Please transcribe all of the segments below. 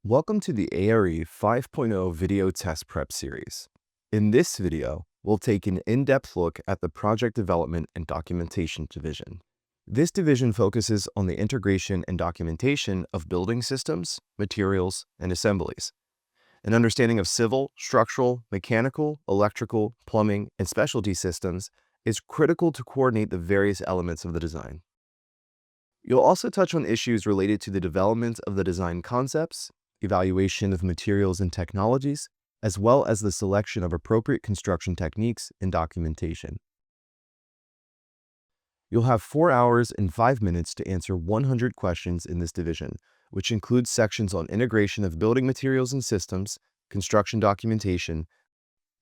Welcome to the ARE 5.0 video test prep series. In this video, we'll take an in-depth look at the project development and documentation division. This division focuses on the integration and documentation of building systems, materials, and assemblies. An understanding of civil, structural, mechanical, electrical, plumbing, and specialty systems is critical to coordinate the various elements of the design. You'll also touch on issues related to the development of the design concepts, evaluation of materials and technologies, as well as the selection of appropriate construction techniques and documentation. You'll have 4 hours and 5 minutes to answer 100 questions in this division, which includes sections on integration of building materials and systems, construction documentation,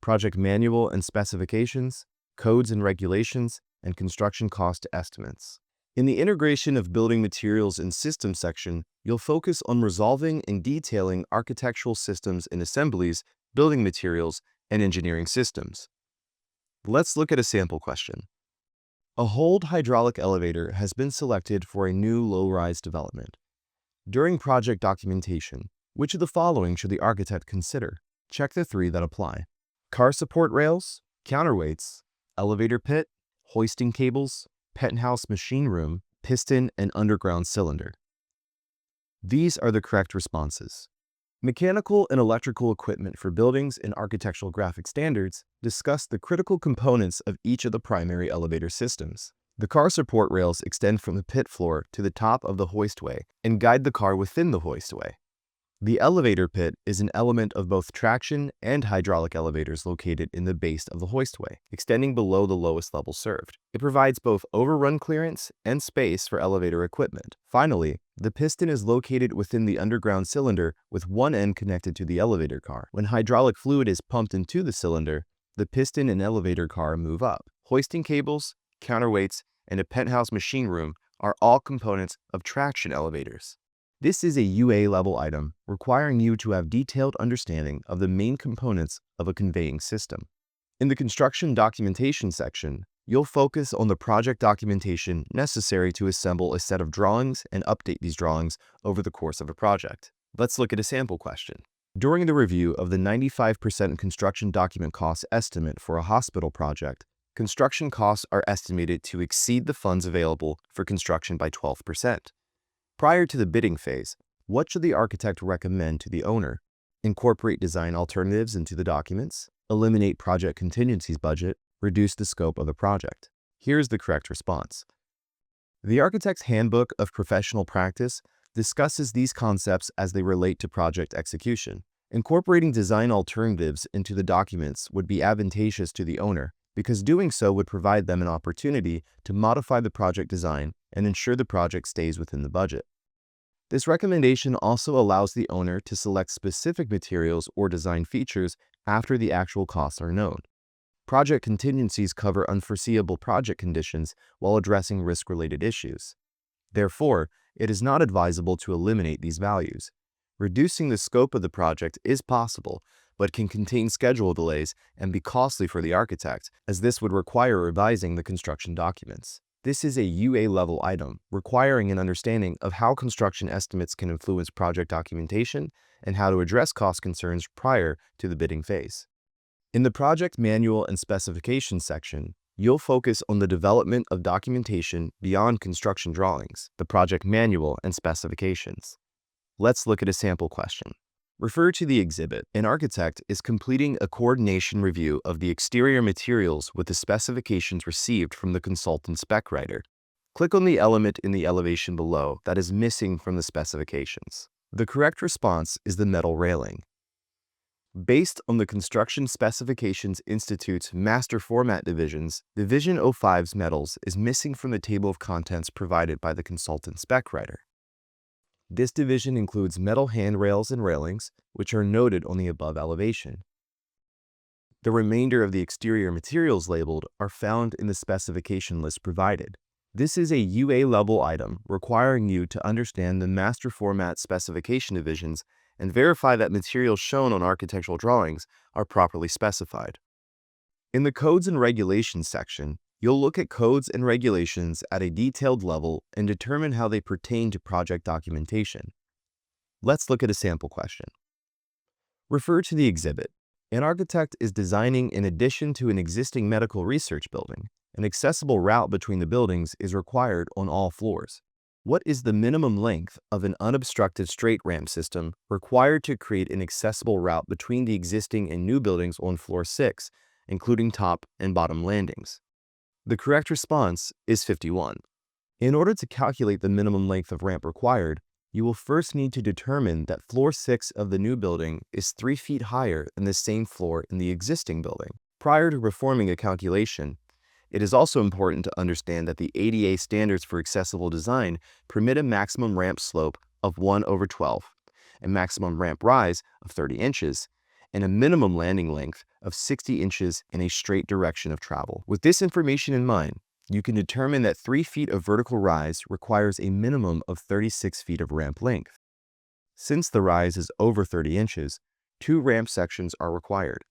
project manual and specifications, codes and regulations, and construction cost estimates. In the integration of building materials and systems section, you'll focus on resolving and detailing architectural systems and assemblies, building materials, and engineering systems. Let's look at a sample question. A holed hydraulic elevator has been selected for a new low-rise development. During project documentation, which of the following should the architect consider? Check the 3 that apply. Car support rails, counterweights, elevator pit, hoisting cables, penthouse machine room, piston, and underground cylinder. These are the correct responses. Mechanical and electrical equipment for buildings and architectural graphic standards discuss the critical components of each of the primary elevator systems. The car support rails extend from the pit floor to the top of the hoistway and guide the car within the hoistway. The elevator pit is an element of both traction and hydraulic elevators located in the base of the hoistway, extending below the lowest level served. It provides both overrun clearance and space for elevator equipment. Finally, the piston is located within the underground cylinder with one end connected to the elevator car. When hydraulic fluid is pumped into the cylinder, the piston and elevator car move up. Hoisting cables, counterweights, and a penthouse machine room are all components of traction elevators. This is a UA level item requiring you to have detailed understanding of the main components of a conveying system. In the construction documentation section, you'll focus on the project documentation necessary to assemble a set of drawings and update these drawings over the course of a project. Let's look at a sample question. During the review of the 95% construction document cost estimate for a hospital project, construction costs are estimated to exceed the funds available for construction by 12%. Prior to the bidding phase, what should the architect recommend to the owner? Incorporate design alternatives into the documents, eliminate project contingencies budget, reduce the scope of the project. Here's the correct response. The Architect's Handbook of Professional Practice discusses these concepts as they relate to project execution. Incorporating design alternatives into the documents would be advantageous to the owner because doing so would provide them an opportunity to modify the project design and ensure the project stays within the budget. This recommendation also allows the owner to select specific materials or design features after the actual costs are known. Project contingencies cover unforeseeable project conditions while addressing risk-related issues. Therefore, it is not advisable to eliminate these values. Reducing the scope of the project is possible, but can contain schedule delays and be costly for the architect, as this would require revising the construction documents. This is a UA level item, requiring an understanding of how construction estimates can influence project documentation and how to address cost concerns prior to the bidding phase. In the project manual and specifications section, you'll focus on the development of documentation beyond construction drawings, the project manual and specifications. Let's look at a sample question. Refer to the exhibit. An architect is completing a coordination review of the exterior materials with the specifications received from the consultant spec writer. Click on the element in the elevation below that is missing from the specifications. The correct response is the metal railing. Based on the Construction Specifications Institute's Master Format Divisions, Division 05's metals is missing from the table of contents provided by the consultant spec writer. This division includes metal handrails and railings, which are noted on the above elevation. The remainder of the exterior materials labeled are found in the specification list provided. This is a UA level item requiring you to understand the master format specification divisions and verify that materials shown on architectural drawings are properly specified. In the Codes and Regulations section, you'll look at codes and regulations at a detailed level and determine how they pertain to project documentation. Let's look at a sample question. Refer to the exhibit. An architect is designing in addition to an existing medical research building. An accessible route between the buildings is required on all floors. What is the minimum length of an unobstructed straight ramp system required to create an accessible route between the existing and new buildings on floor 6, including top and bottom landings? The correct response is 51. In order to calculate the minimum length of ramp required, you will first need to determine that floor 6 of the new building is 3 feet higher than the same floor in the existing building. Prior to performing a calculation, it is also important to understand that the ADA standards for accessible design permit a maximum ramp slope of 1/12, a maximum ramp rise of 30 inches, and a minimum landing length of 60 inches in a straight direction of travel. With this information in mind, you can determine that 3 feet of vertical rise requires a minimum of 36 feet of ramp length. Since the rise is over 30 inches, 2 ramp sections are required,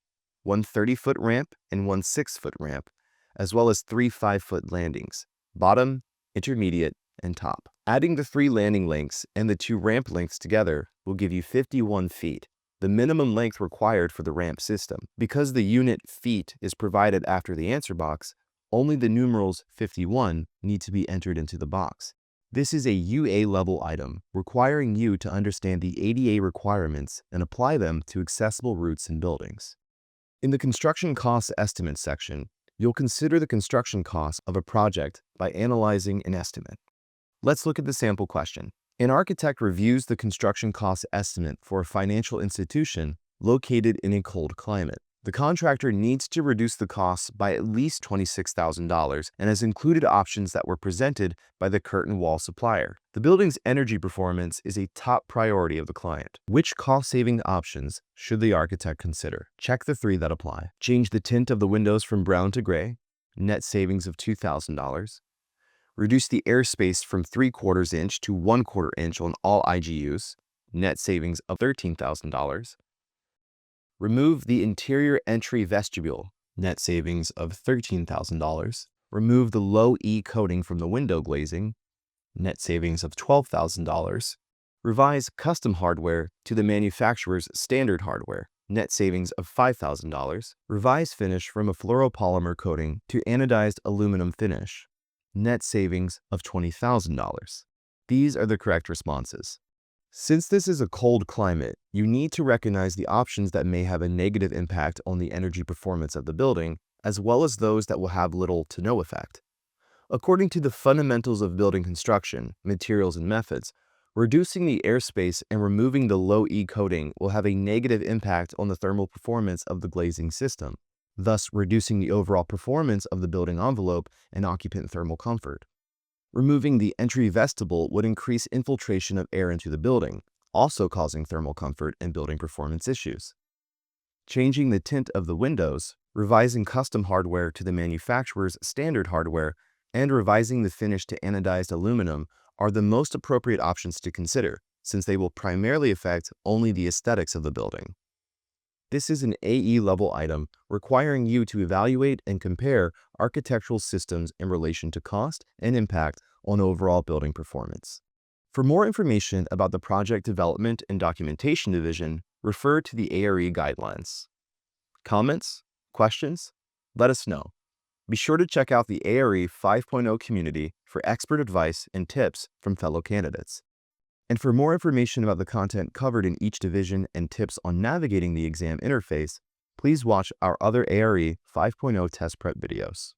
one 30-foot ramp and one 6-foot ramp, as well as 3 5-foot landings, bottom, intermediate, and top. Adding the 3 landing lengths and the 2 ramp lengths together will give you 51 feet, the minimum length required for the ramp system. Because the unit feet is provided after the answer box, only the numerals 51 need to be entered into the box. This is a UA level item requiring you to understand the ADA requirements and apply them to accessible routes and buildings. In the construction cost estimate section, you'll consider the construction costs of a project by analyzing an estimate. Let's look at the sample question. An architect reviews the construction cost estimate for a financial institution located in a cold climate. The contractor needs to reduce the costs by at least $26,000 and has included options that were presented by the curtain wall supplier. The building's energy performance is a top priority of the client. Which cost-saving options should the architect consider? Check the 3 that apply. Change the tint of the windows from brown to gray, net savings of $2,000. Reduce the airspace from 3/4 inch to 1/4 inch on all IGUs, net savings of $13,000. Remove the interior entry vestibule, net savings of $13,000. Remove the low E coating from the window glazing, net savings of $12,000. Revise custom hardware to the manufacturer's standard hardware, net savings of $5,000. Revise finish from a fluoropolymer coating to anodized aluminum finish, net savings of $20,000. These are the correct responses. Since this is a cold climate, you need to recognize the options that may have a negative impact on the energy performance of the building, as well as those that will have little to no effect. According to the fundamentals of building construction, materials, and methods, reducing the airspace and removing the low E coating will have a negative impact on the thermal performance of the glazing system, thus reducing the overall performance of the building envelope and occupant thermal comfort. Removing the entry vestibule would increase infiltration of air into the building, also causing thermal comfort and building performance issues. Changing the tint of the windows, revising custom hardware to the manufacturer's standard hardware, and revising the finish to anodized aluminum are the most appropriate options to consider, since they will primarily affect only the aesthetics of the building. This is an AE level item requiring you to evaluate and compare architectural systems in relation to cost and impact on overall building performance. For more information about the Project Development and Documentation Division, refer to the ARE guidelines. Comments? Questions? Let us know. Be sure to check out the ARE 5.0 community for expert advice and tips from fellow candidates. And for more information about the content covered in each division and tips on navigating the exam interface, please watch our other ARE 5.0 test prep videos.